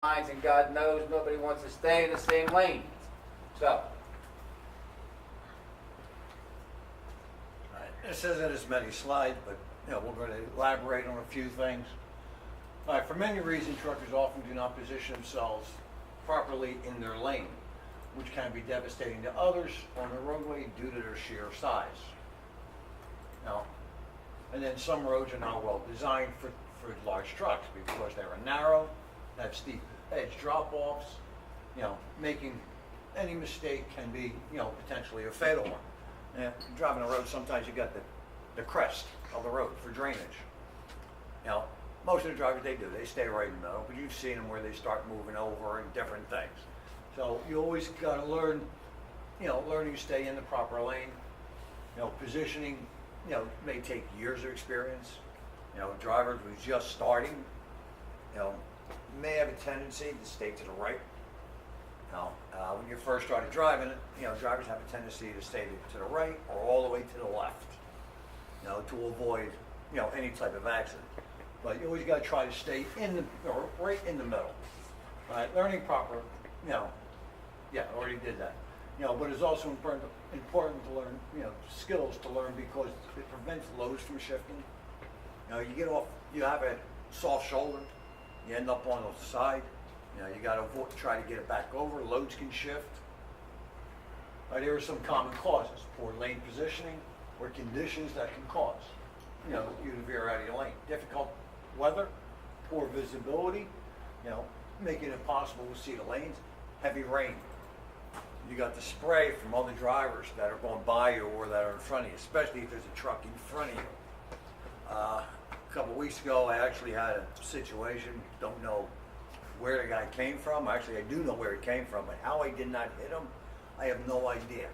lines, and God knows nobody wants to stay in the same lane. So, This isn't as many slides, but we're going to elaborate on a few things. For many reasons, truckers often do not position themselves properly in their lane, which can be devastating to others on the roadway due to their sheer size. Now, and then some roads are not well designed for large trucks because they are narrow, have steep edge drop-offs. Making any mistake can be, potentially a fatal one. And driving a road, sometimes you got the crest of the road for drainage. Most of the drivers, they stay right in the middle, but you've seen them where they start moving over and different things. So you always got to learn, learning to stay in the proper lane. Positioning, may take years of experience. Drivers who's just starting, may have a tendency to stay to the right. When you first started driving, drivers have a tendency to stay to the right or all the way to the left, to avoid, any type of accident. But you always got to try to stay right in the middle. Right? Learning proper, I already did that. But it's also important to learn, skills to learn because it prevents loads from shifting. You get off, you have a soft shoulder, you end up on the side. You got to try to get it back over. Loads can shift. There are some common causes: poor lane positioning or conditions that can cause, you to veer out of your lane. Difficult weather, poor visibility, making it impossible to see the lanes. Heavy rain. You got the spray from other drivers that are going by you or that are in front of you, especially if there's a truck in front of you. A couple weeks ago, I actually had a situation. Don't know where the guy came from. Actually, I do know where he came from, but how I did not hit him, I have no idea.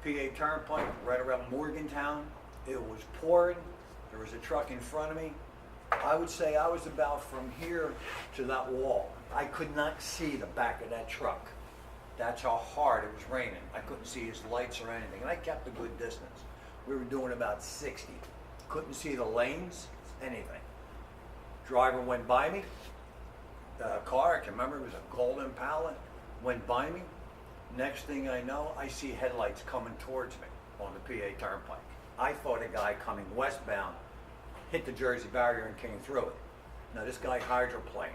PA Turnpike, right around Morgantown. It was pouring. There was a truck in front of me. I would say I was about from here to that wall. I could not see the back of that truck. That's how hard it was raining. I couldn't see his lights or anything, and I kept a good distance. We were doing about 60. Couldn't see the lanes, anything. Driver went by me. The car, I can remember, it was a Gold Impala, went by me. Next thing I know, I see headlights coming towards me on the PA Turnpike. I thought a guy coming westbound hit the Jersey barrier and came through it. Now this guy hydroplaned.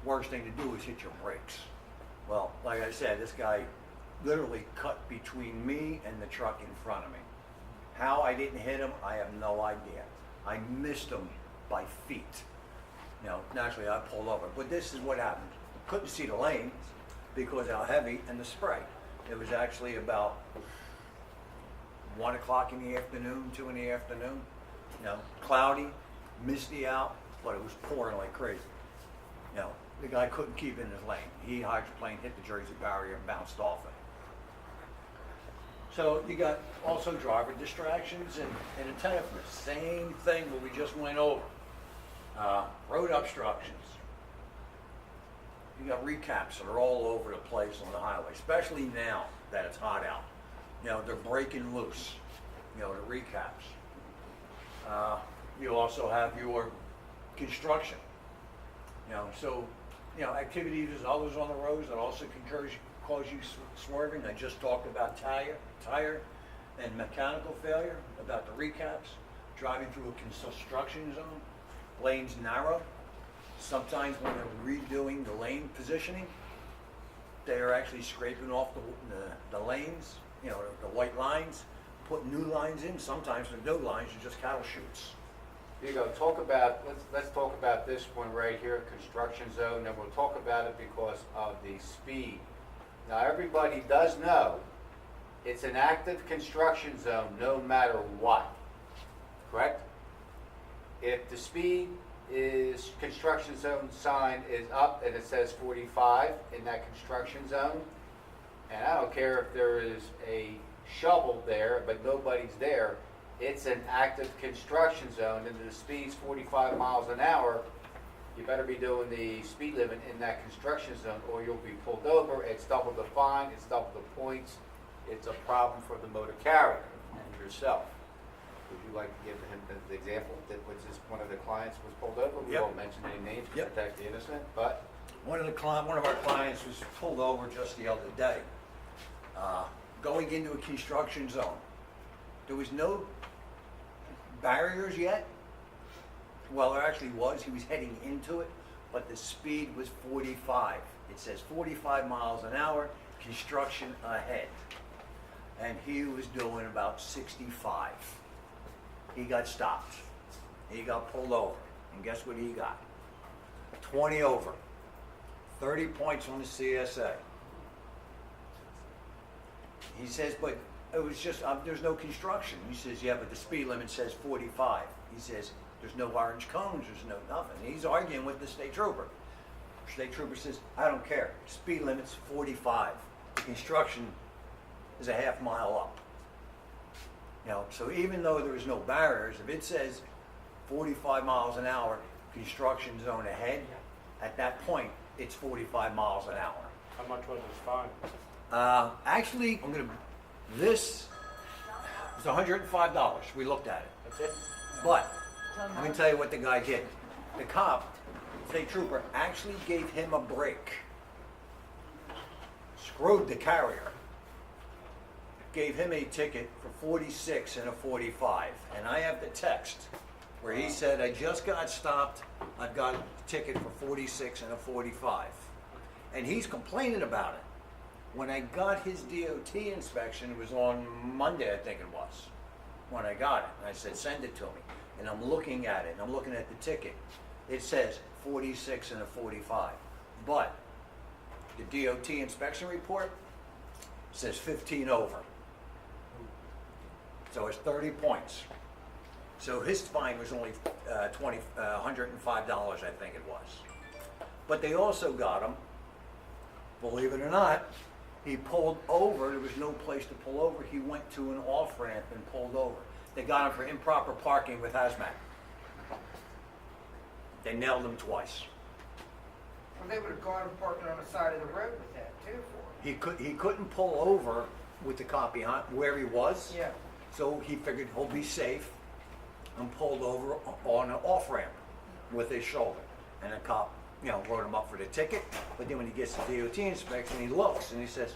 Worst thing to do is hit your brakes. Well, like I said, this guy literally cut between me and the truck in front of me. How I didn't hit him, I have no idea. I missed him by feet. Naturally I pulled over, but this is what happened. Couldn't see the lanes because how heavy and the spray. It was actually about 1 o'clock in the afternoon, 2 in the afternoon. Cloudy, misty out, but it was pouring like crazy. The guy couldn't keep in his lane. He hydroplaned, hit the Jersey barrier, and bounced off it. So you got also driver distractions and attentiveness. Same thing what we just went over. Road obstructions. You got recaps that are all over the place on the highway, especially now that it's hot out. They're breaking loose, the recaps. You also have your construction. Activities as others on the roads that also can cause you swerving. I just talked about tire and mechanical failure, about the recaps, driving through a construction zone. Lanes narrow. Sometimes when they're redoing the lane positioning, they are actually scraping off the lanes, the white lines, putting new lines in. Sometimes the new lines are just cattle chutes. here you go. Let's talk about this one right here, construction zone, and we'll talk about it because of the speed. Now, everybody does know it's an active construction zone no matter what, correct? If the speed is construction zone sign is up and it says 45 in that construction zone, and I don't care if there is a shovel there, but nobody's there, it's an active construction zone and the speed's 45 miles an hour, you better be doing the speed limit in that construction zone or you'll be pulled over. It's double the fine, it's double the points. It's a problem for the motor carrier and yourself. would you like to give him the example that was just one of the clients was pulled over? We Yep. won't mention any names to Yep. protect the innocent, but One of our clients was pulled over just the other day, going into a construction zone. There was no barriers yet. Well, there actually was. He was heading into it, but the speed was 45. It says 45 miles an hour, construction ahead. And he was doing about 65. He got stopped. He got pulled over. And guess what he got? 20 over. 30 points on the CSA. He says, but it was just, there's no construction. He says, yeah, but the speed limit says 45. He says, there's no orange cones, there's no nothing. He's arguing with the state trooper. State trooper says, I don't care. Speed limit's 45. Construction is a half mile up. You know, so even though there's no barriers, if it says 45 miles an hour, construction zone ahead, at that point, it's 45 miles an hour. How much was his fine? Actually, this was $105. We looked at it. That's it? But I'm going to tell you what the guy did. The cop, state trooper, actually gave him a break. Screwed the carrier. Gave him a ticket for 46 and a 45. And I have the text where he said, I just got stopped. I've got a ticket for 46 and a 45. And he's complaining about it. When I got his DOT inspection, it was on Monday, I think it was, when I got it. And I said, send it to me. And I'm looking at it, and I'm looking at the ticket. It says 46 and a 45. But the DOT inspection report says 15 over. So it's 30 points. So his fine was only $105, I think it was. But they also got him, believe it or not, he pulled over. There was no place to pull over. He went to an off-ramp and pulled over. They got him for improper parking with hazmat. They nailed him twice. Well, they would have gone and parked on the side of the road with that too for him. He couldn't pull over with the cop behind where he was. Yeah. So he figured he'll be safe and pulled over on an off-ramp with his shoulder. And the cop, wrote him up for the ticket. But then when he gets the DOT inspection, he looks and he says,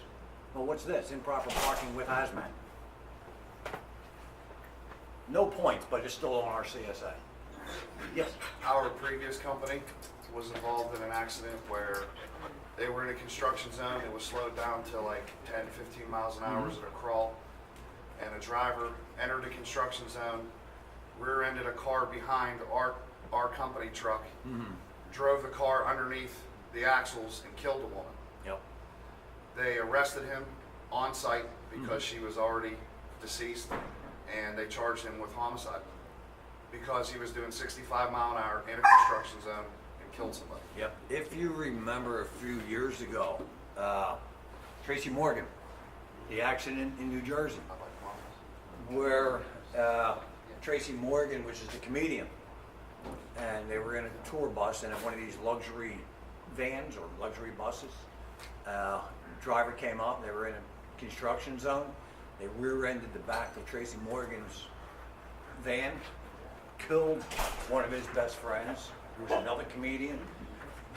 well, what's this? Improper parking with hazmat. No points, but it's still on our CSA. Yes? Our previous company was involved in an accident where they were in a construction zone. It was slowed down to like 10, 15 miles an hour at a crawl. And a driver entered the construction zone, rear-ended a car behind our company truck, drove the car underneath the axles and killed the woman. Yep. They arrested him on site because she was already deceased, and they charged him with homicide because he was doing 65 mile an hour in a construction zone and killed somebody. Yep. If you remember a few years ago, Tracy Morgan, the accident in New Jersey, I like mamas. where Tracy Morgan, which is the comedian, and they were in a tour bus and in one of these luxury vans or luxury buses. Driver came up, they were in a construction zone. They rear-ended the back of Tracy Morgan's van, killed one of his best friends, who was another comedian.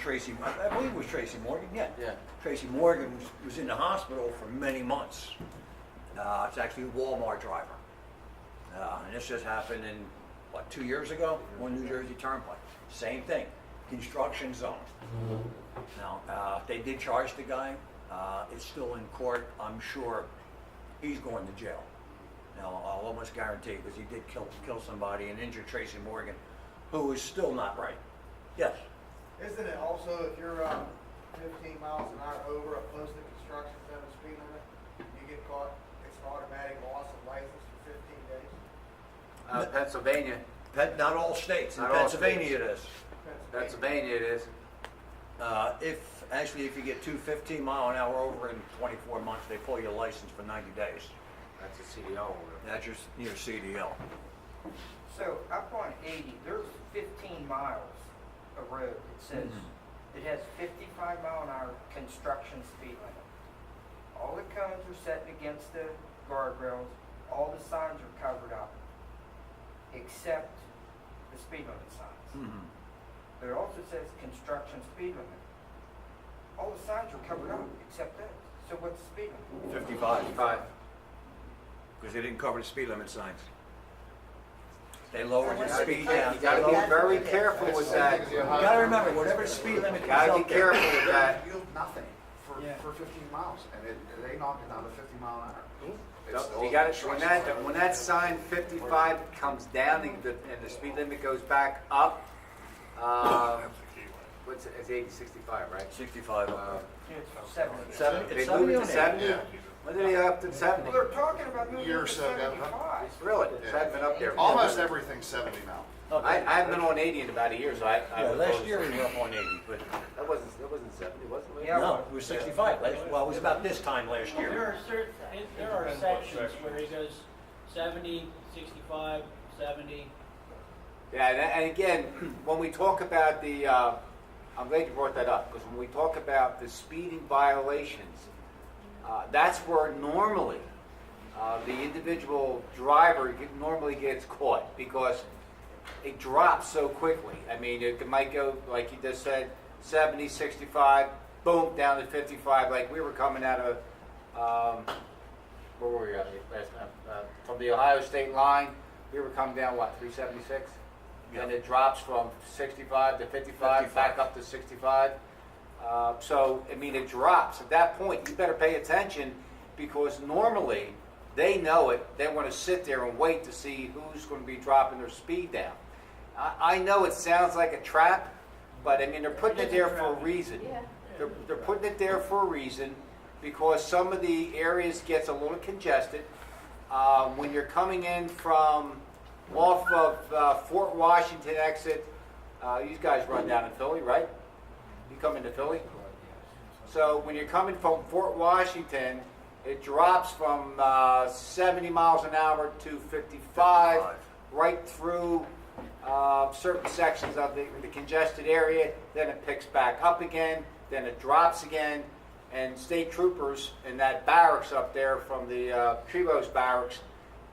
I believe it was Tracy Morgan, yeah. Yeah. Tracy Morgan was in the hospital for many months. It's actually a Walmart driver. And this just happened in, 2 years ago on New Jersey Turnpike. Same thing, construction zone. Now, they did charge the guy. It's still in court. I'm sure he's going to jail. Now, I'll almost guarantee, because he did kill somebody and injure Tracy Morgan, who is still not right. Yes? Isn't it also if you're 15 miles an hour over a posted construction zone speed limit, you get caught, it's an automatic loss of license for 15 days? Pennsylvania, Not all states. In Not all Pennsylvania states. it is. Pennsylvania it is. If you get 215 mile an hour over in 24 months, they pull your license for 90 days. That's a CDL order. That's your CDL. So up on 80, there's 15 miles of road. It says it has 55 mile an hour construction speed limit. All the cones are set against the guardrails. All the signs are covered up. except the speed limit signs. Mhm. But it also says construction speed limit. All the signs are covered up except that. So what's the speed limit? 55. 55. Because they didn't cover the speed limit signs. They lowered the You speed You down. gotta be very careful with that. You gotta remember, whatever the speed limit is Gotta be up there. careful with that. Yield nothing Yeah. for 15 miles, and they knock it down to 50 mile an hour. It's You all gotta, construction. when that sign 55 comes down and the speed limit goes back up, it's 80, 65, right? 65. It's 70. 70? They It's moved 70 it on to there. 70? When did they up to 70? Well, they're talking about moving Year it to or so ago, huh? 75. Really? It's hadn't been up there. Almost everything's 70 now. I haven't been on 80 in about a year, so I. Yeah, last year we were up on 80, but That wasn't 70, was it? Yeah. no, it was 65. Well, it was about this time last There year. are certain, there are sections where he goes 70, 65, 70. Yeah, and again, when we talk about the, I'm glad you brought that up, because when we talk about the speeding violations, that's where normally the individual driver normally gets caught, because it drops so quickly. I mean, it might go, like you just said, 70, 65, boom, down to 55, like we were coming out of, where were we at last time? From the Ohio State line, we were coming down, what, 376? Then it drops from 65 to 55, back up to 65. So, I mean, it drops. At that point, you better pay attention, because normally, they know it. They want to sit there and wait to see who's going to be dropping their speed down. I know it sounds like a trap, but I mean, they're putting it there for a reason. They're putting it there for a reason, because some of the areas gets a little congested. When you're coming in from off of Fort Washington exit, you guys run down in Philly, right? You come into Philly? So when you're coming from Fort Washington, it drops from 70 miles an hour to 55, right through certain sections of the congested area. Then it picks back up again, then it drops again. And state troopers in that barracks up there from the Trevose barracks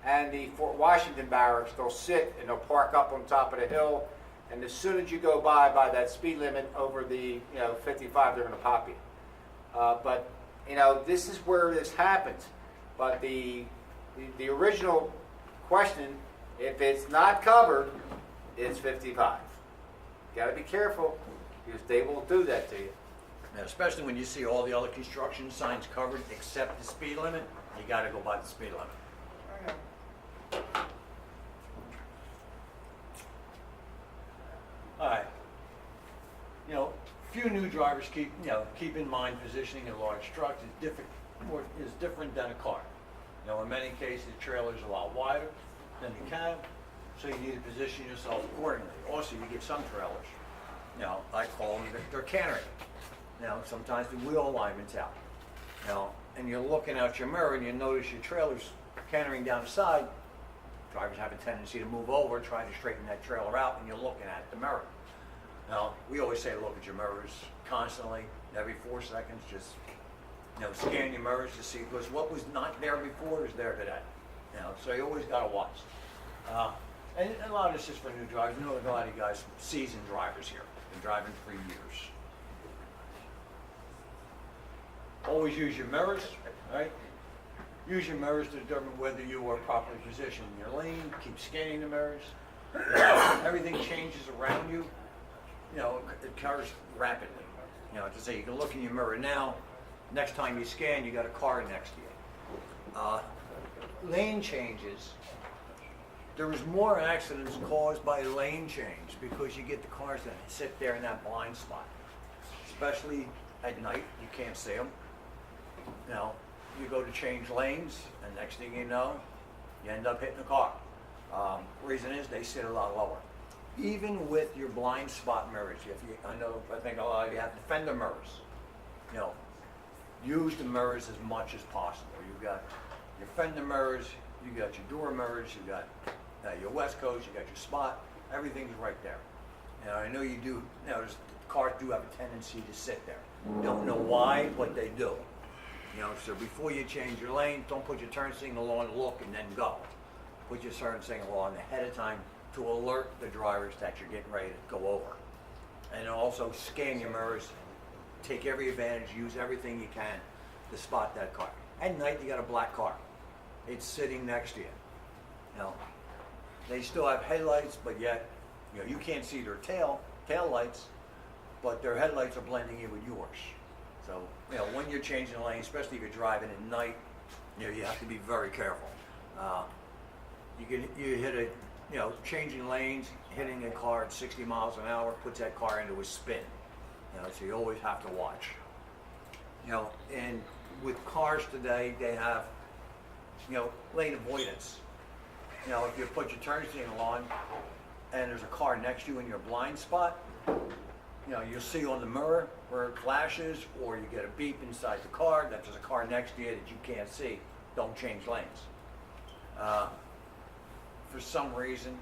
and the Fort Washington barracks, they'll sit and they'll park up on top of the hill. And as soon as you go by that speed limit over the 55, they're going to pop you. But this is where this happens. But the original question, if it's not covered, it's 55. You got to be careful, because they will do that to you. Now, especially when you see all the other construction signs covered except the speed limit, you gotta go by the speed limit. I know. All right. Few new drivers keep in mind positioning in large trucks is different than a car. In many cases, the trailer's a lot wider than the cab, so you need to position yourself accordingly. Also, you get some trailers, I call them, they're cantering. Sometimes the wheel alignment's out. And you're looking out your mirror and you notice your trailer's cantering down the side. Drivers have a tendency to move over, try to straighten that trailer out, and you're looking at the mirror. We always say look at your mirrors constantly, every 4 seconds, just scan your mirrors to see, because what was not there before is there today. So you always got to watch. And a lot of this is for new drivers. A lot of you guys, seasoned drivers here, been driving for years. Always use your mirrors, right? Use your mirrors to determine whether you are properly positioned in your lane. Keep scanning the mirrors. Everything changes around you. It occurs rapidly. To say you can look in your mirror now. Next time you scan, you got a car next to you. Lane changes. There is more accidents caused by lane change, because you get the cars that sit there in that blind spot, especially at night. You can't see them. You go to change lanes, and next thing you know, you end up hitting a car. Reason is they sit a lot lower. Even with your blind spot mirrors, I think a lot of you have fender mirrors. Use the mirrors as much as possible. You've got your fender mirrors, you got your door mirrors, you got your West Coast, you got your spot. Everything's right there. I know you do. Cars do have a tendency to sit there. Don't know why, but they do. So before you change your lane, don't put your turn signal on, look, and then go. put your certain signal on ahead of time to alert the drivers that you're getting ready to go over. And also scan your mirrors, take every advantage, use everything you can to spot that car. At night, you got a black car. It's sitting next to you. You know, they still have headlights, but yet, you know, you can't see their tail lights, but their headlights are blending in with yours. So, you know, when you're changing lanes, especially if you're driving at night, you know, you have to be very careful. You hit a, you know, changing lanes, hitting a car at 60 miles an hour puts that car into a spin. You know, so you always have to watch. You know, and with cars today, they have, you know, lane avoidance. You know, if you put your turn signal on and there's a car next to you in your blind spot, you know, you'll see on the mirror where it flashes, or you get a beep inside the car that there's a car next to you that you can't see. Don't change lanes. For some reason,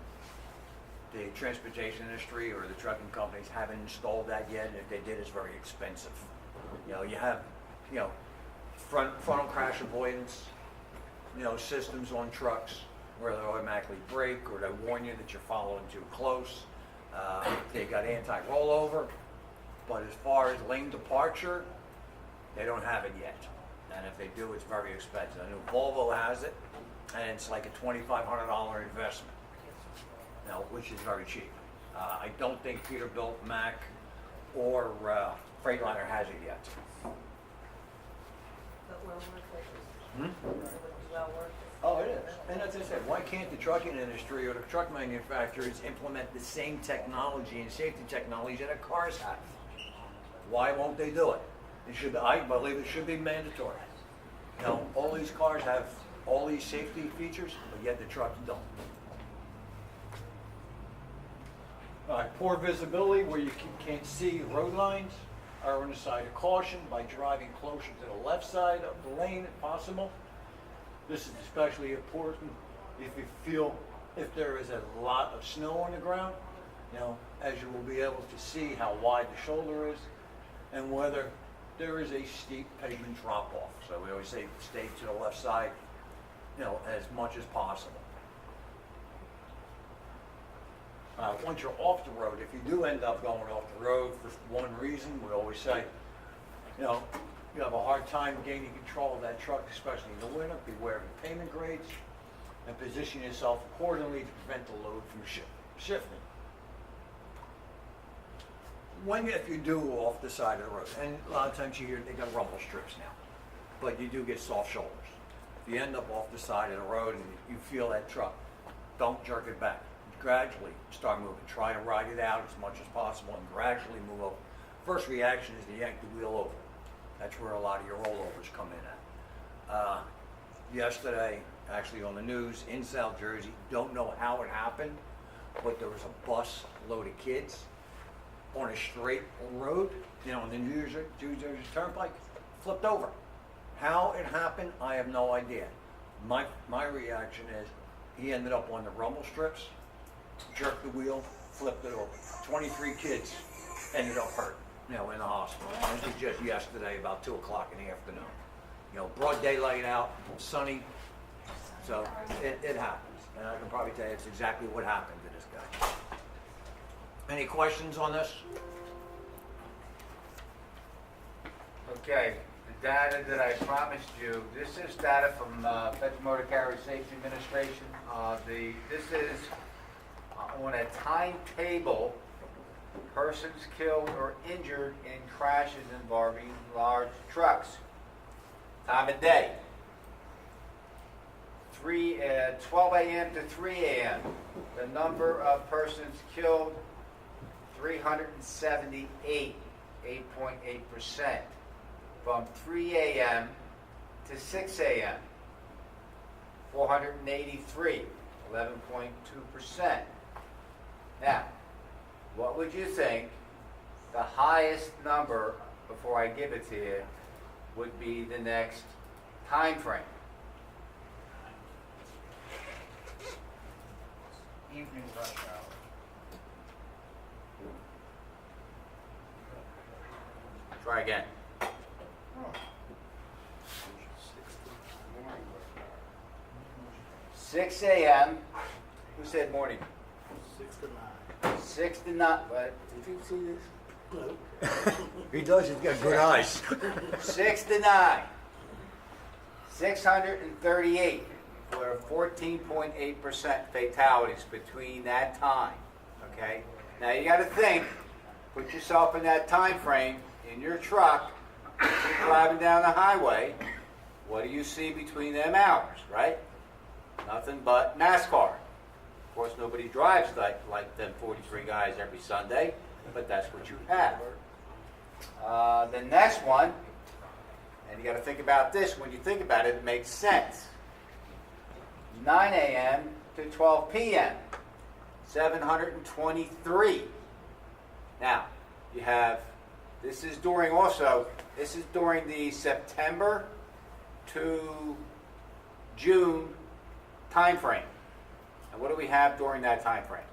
the transportation industry or the trucking companies haven't installed that yet, and if they did, it's very expensive. You know, you have, you know, frontal crash avoidance, you know, systems on trucks where they automatically brake or they warn you that you're following too close. They got anti-rollover, but as far as lane departure, they don't have it yet. And if they do, it's very expensive. I know Volvo has it, and it's like a $2,500 investment, you know, which is very cheap. I don't think Peterbilt, Mack, or Freightliner has it yet. But well worth it. Hmm? Well worth it. Oh, it is. And as I said, why can't the trucking industry or the truck manufacturers implement the same technology and safety technology that our cars have? Why won't they do it? It should be, I believe it should be mandatory. You know, all these cars have all these safety features, but yet the trucks don't. All right, poor visibility where you can't see road lines. Are on the side of caution by driving closer to the left side of the lane if possible. This is especially important if you feel if there is a lot of snow on the ground, you know, as you will be able to see how wide the shoulder is and whether there is a steep pavement drop off. So we always say stay to the left side, you know, as much as possible. Once you're off the road, if you do end up going off the road for one reason, we always say, you know, you have a hard time gaining control of that truck, especially in the winter. Beware of the pavement grades and position yourself accordingly to prevent the load from shifting. If you do off the side of the road, and a lot of times you hear they got rumble strips now, but you do get soft shoulders. If you end up off the side of the road and you feel that truck, don't jerk it back. Gradually start moving. Try to ride it out as much as possible and gradually move over. First reaction is to yank the wheel over. That's where a lot of your rollovers come in at. Yesterday, actually on the news in South Jersey, don't know how it happened, but there was a bus load of kids on a straight road, you know, on the New Jersey Turnpike, flipped over. How it happened, I have no idea. My reaction is he ended up on the rumble strips, jerked the wheel, flipped it over. 23 kids ended up hurt, you know, in the hospital. This was just yesterday, about 2 o'clock in the afternoon. You know, broad daylight out, sunny, so it happens. And I can probably tell you it's exactly what happened to this guy. Any questions on this? Okay, the data that I promised you, this is data from Federal Motor Carrier Safety Administration. This is on a timetable, persons killed or injured in crashes involving large trucks. Time of day, 12 a.m. to 3 a.m. The number of persons killed, 378, 8.8%. From 3 a.m. to 6 a.m., 483, 11.2%. Now, what would you think the highest number, before I give it to you, would be the next time frame? Evening rush hour. Try again. 6 a.m. Who said morning? 6 to 9. 6 to 9, what? Did you see this? No. He does, he's got good eyes. 6 to 9. 638 for 14.8% fatalities between that time. Okay? Now you got to think, put yourself in that time frame in your truck, you're driving down the highway. What do you see between them hours, right? Nothing but NASCAR. Of course, nobody drives like them 43 guys every Sunday, but that's what you have. The next one, and you got to think about this. When you think about it, it makes sense. 9 a.m. to 12 p.m., 723. Now, you have, this is during the September to June time frame. And what do we have during that time frame?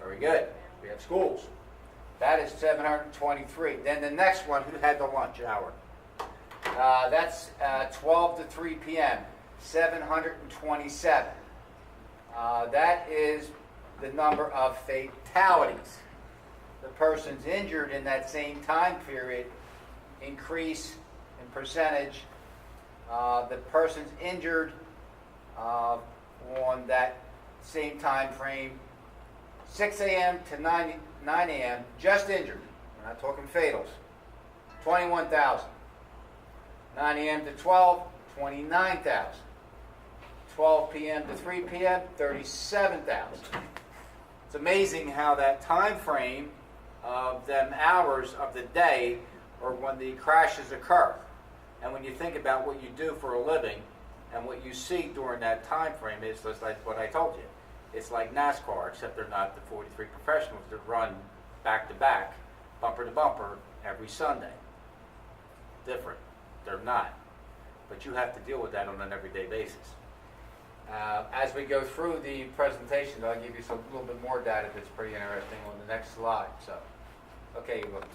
Very good. We have schools. That is 723. Then the next one, who had the lunch hour? That's 12 to 3 p.m., 727. That is the number of fatalities. The persons injured in that same time period increase in percentage. The persons injured on that same time frame, 6 a.m. to 9 a.m., just injured. We're not talking fatals. 21,000. 9 a.m. to 12, 29,000. 12 p.m. to 3 p.m., 37,000. It's amazing how that time frame of them hours of the day or when the crashes occur. And when you think about what you do for a living and what you see during that time frame, is just like what I told you. It's like NASCAR, except they're not the 43 professionals that run back to back, bumper to bumper every Sunday. Different. They're not. But you have to deal with that on an everyday basis. As we go through the presentation, I'll give you a little bit more data that's pretty interesting on the next slide. So, okay, look.